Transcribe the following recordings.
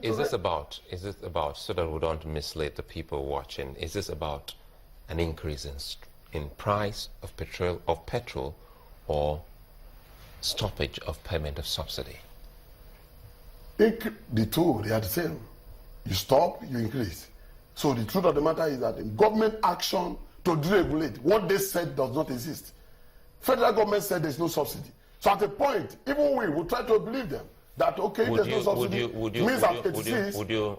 Is this about, so that we don't mislead the people watching, is this about an increase in price of petrol or stoppage of payment of subsidy? The two, they are the same. You stop, you increase. So the truth of the matter is that in government action to deregulate, what they said does not exist. Federal government said there's no subsidy. So at a point, even we will try to believe them that, okay, if there's no subsidy, means that 86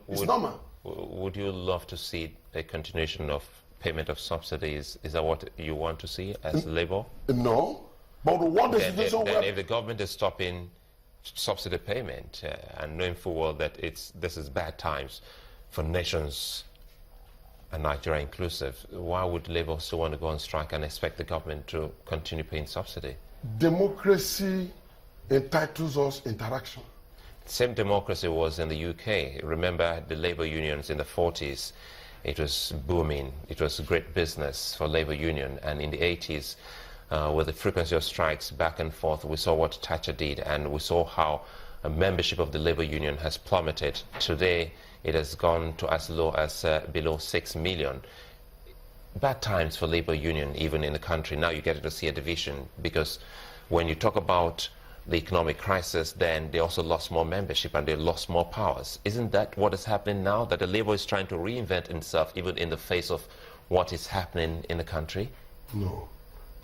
is normal. Would you love to see a continuation of payment of subsidies? Is that what you want to see as Labour? No. But what the situation then if the government is stopping subsidy payment and knowing full well that this is bad times for nations, and Nigeria inclusive, why would Labour still want to go on strike and expect the government to continue paying subsidy? Democracy entitles us interaction. Same democracy was in the UK. Remember the Labour unions in the 40s. It was booming. It was great business for Labour union. And in the 80s, with the frequency of strikes back and forth, we saw what Thatcher did, and we saw how a membership of the Labour union has plummeted. Today, it has gone to as low as below 6 million. Bad times for Labour union, even in the country. Now you get to see a division, because when you talk about the economic crisis, then they also lost more membership and they lost more powers. Isn't that what is happening now, that the Labour is trying to reinvent itself even in the face of what is happening in the country? No.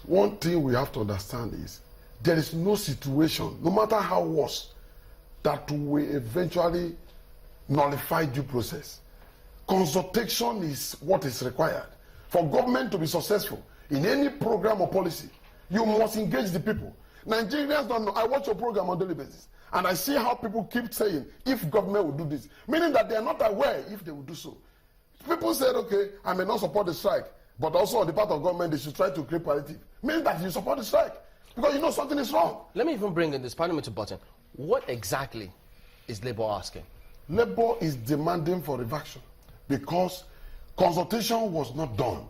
One thing we have to understand is there is no situation, no matter how worse, that will eventually nullify due process. Consultation is what is required. For government to be successful in any program or policy, you must engage the people. Nigerians don't know. I watch your program on a daily basis, and I see how people keep saying, if government will do this, meaning that they are not aware if they will do so. People said, okay, I may not support the strike, but also on the part of government, they should try to create palliative. Meaning that you support the strike, because you know something is wrong. Let me even bring in this parliamentary button. What exactly is Labour asking? Labour is demanding for revaction because consultation was not done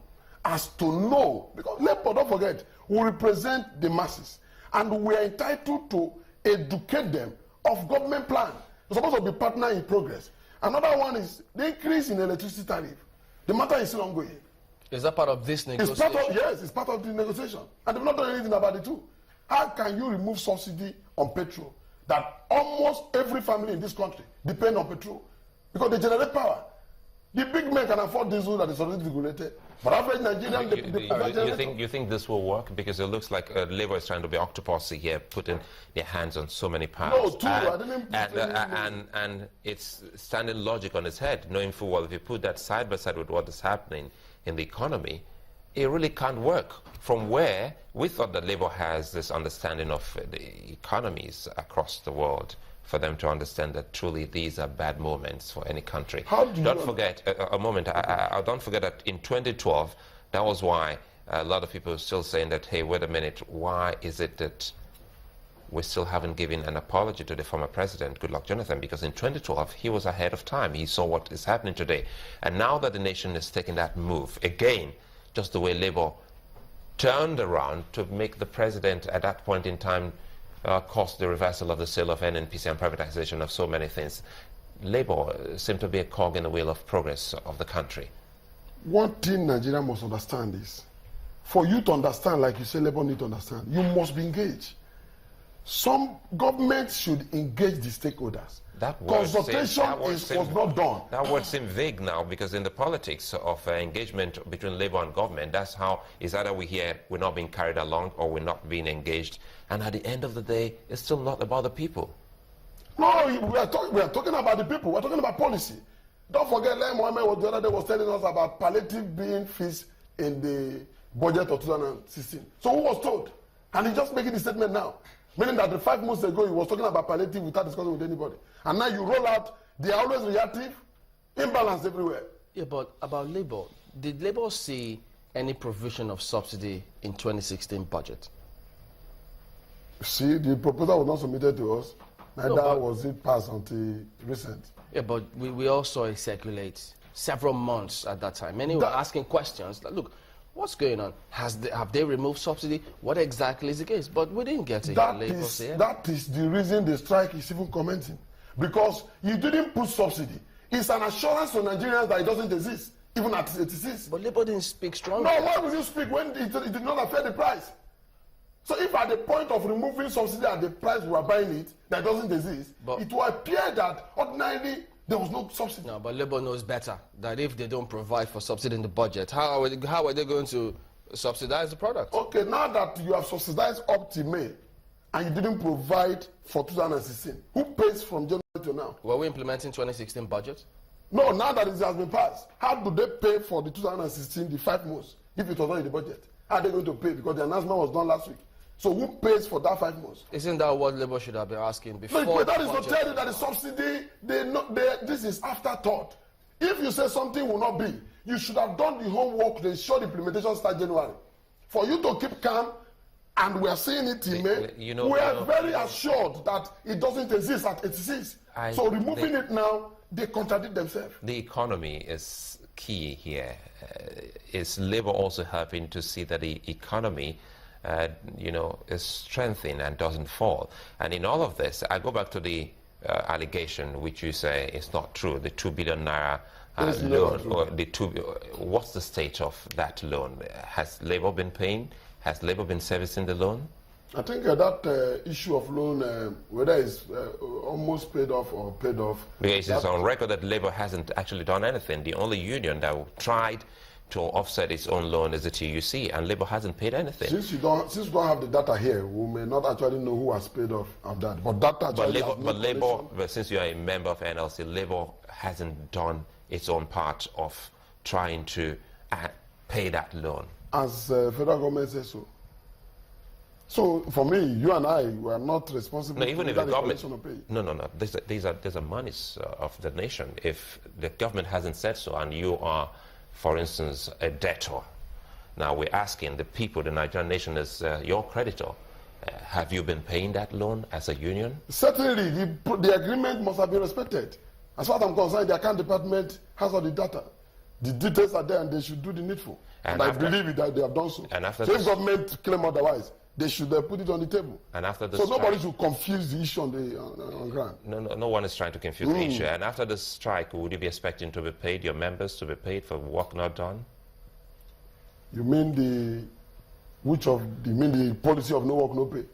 as to know, because Labour, don't forget, we represent the masses and we are entitled to educate them of government plan. We're supposed to be partner in progress. Another one is the increase in electricity tariff. The matter is still ongoing. Is that part of this negotiation? Yes, it's part of the negotiation. And they've not done anything about it too. How can you remove subsidy on petrol that almost every family in this country depend on petrol? Because they generate power. The big men can afford diesel that is already regulated. But average Nigerian... You think this will work? Because it looks like Labour is trying to be octopussy here, putting their hands on so many powers. No, and it's standing logic on its head, knowing full well if you put that side by side with what is happening in the economy, it really can't work. From where we thought that Labour has this understanding of the economies across the world, for them to understand that truly these are bad moments for any country. Don't forget, don't forget that in 2012, that was why a lot of people are still saying that, hey, wait a minute, why is it that we still haven't given an apology to the former president, Goodluck Jonathan? Because in 2012, he was ahead of time. He saw what is happening today. And now that the nation is taking that move, again, just the way Labour turned around to make the president at that point in time caused the reversal of the sale of NNPC and privatization of so many things. Labour seemed to be a cog in the wheel of progress of the country. One thing Nigeria must understand is, for you to understand, like you say, Labour need to understand, you must be engaged. Some governments should engage the stakeholders. Consultation was not done. That word seems vague now, because in the politics of engagement between Labour and government, that's how it's either we're not being carried along or we're not being engaged. And at the end of the day, it's still not about the people. No, we are talking about the people. We're talking about policy. Don't forget, Lai Mohammed the other day was telling us about palliative being fixed in the budget of 2016. So who was told? And he's just making the statement now. Meaning that the 5 months ago, he was talking about palliative without discussing with anybody. And now you roll out, they are always reactive, imbalance everywhere. Yeah, but about Labour, did Labour see any provision of subsidy in 2016 budget? See, the proposal was not submitted to us. Neither was it passed until recent. Yeah, but we all saw it circulate several months at that time. Many were asking questions like, look, what's going on? Have they removed subsidy? What exactly is the case? But we didn't get it. That is the reason the strike is even commencing. because you didn't put subsidy. It's an assurance to Nigerians that it doesn't exist, even at 86. But Labour didn't speak strongly. No, why would you speak when it did not affect the price? So if at the point of removing subsidy at the price we are buying it, that doesn't exist, but it will appear that ordinarily there was no subsidy. No, but Labour knows better that if they don't provide for subsidy in the budget, how are they going to subsidize the product? Okay, now that you have subsidized up to May and you didn't provide for 2016, who pays from January to now? Were we implementing 2016 budget? No, now that it has been passed, how do they pay for the 2016, the 5 months, if it was not in the budget? How are they going to pay? Because the announcement was done last week. So who pays for that 5 months? Isn't that what Labour should have been asking before? No, that is to tell you that the subsidy, this is afterthought. If you say something will not be, you should have done the homework to ensure the implementation starts January. For you to keep calm, and we are seeing it in May, we are very assured that it doesn't exist at 86. So removing it now, they contradict themselves. The economy is key here. Is Labour also helping to see that the economy is strengthened and doesn't fall? And in all of this, I go back to the allegation which you say is not true, the 2 billion naira loan, or what's the state of that loan? Has Labour been paying? Has Labour been servicing the loan? I think that issue of loan, whether it's almost paid off or paid off. Because it's on record that Labour hasn't actually done anything. The only union that tried to offset its own loan is the TUC, and Labour hasn't paid anything. Since we don't have the data here, we may not actually know who has paid off of that. But that actually but since you are a member of NLC, Labour hasn't done its own part of trying to pay that loan. As federal government says so. So for me, you and I were not responsible. No, even if the government. No. These are monies of the nation. If the government hasn't said so, and you are, for instance, a debtor, now we're asking the people, the Nigerian nation is your creditor. Have you been paying that loan as a union? Certainly, the agreement must have been respected. As far as I'm concerned, the account department has all the data. The details are there, and they should do the needful. And I believe that they have done so. And after so if government claim otherwise, they should put it on the table. And after the so nobody should confuse the issue on ground. No one is trying to confuse the issue. And after the strike, would you be expecting to be paid, your members to be paid for work not done? You mean the policy of no work, no pay?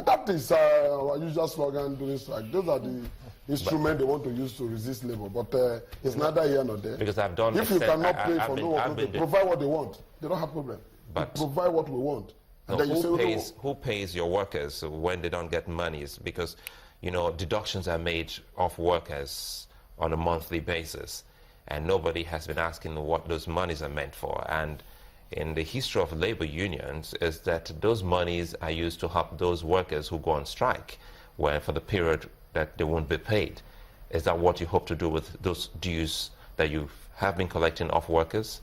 That is our usual slogan during strike. Those are the instruments they want to use to resist labor. But it's neither here nor there. Because I've done. If you cannot pay for no work, no pay, provide what they want. They don't have problem. But provide what we want. No, who pays your workers when they don't get monies? Because, deductions are made of workers on a monthly basis, and nobody has been asking what those monies are meant for. And in the history of labor unions is that those monies are used to help those workers who go on strike for the period that they won't be paid. Is that what you hope to do with those dues that you have been collecting off workers?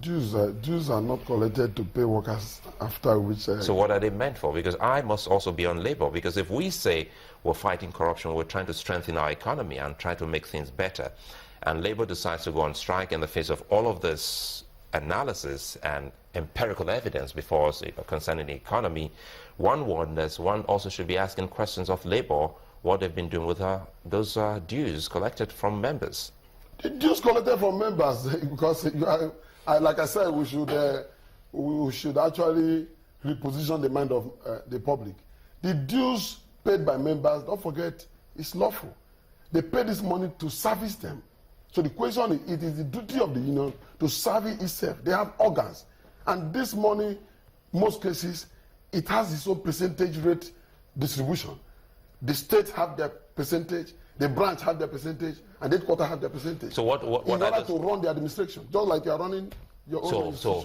Dues are not collected to pay workers after which... So what are they meant for? Because I must also be on labor. Because if we say we're fighting corruption, we're trying to strengthen our economy and try to make things better, and labor decides to go on strike in the face of all of this analysis and empirical evidence before us concerning the economy, one wonders, one also should be asking questions of labor, what they've been doing with those dues collected from members. The dues collected from members, because like I said, we should actually reposition the mind of the public. The dues paid by members, don't forget, is lawful. They pay this money to service them. So the question is, it is the duty of the union to service itself. They have organs. And this money, most cases, it has its own percentage rate distribution. The states have their percentage, the branch have their percentage, and the headquarters have their percentage. So what in order to run the administration, just like you are running your own institution.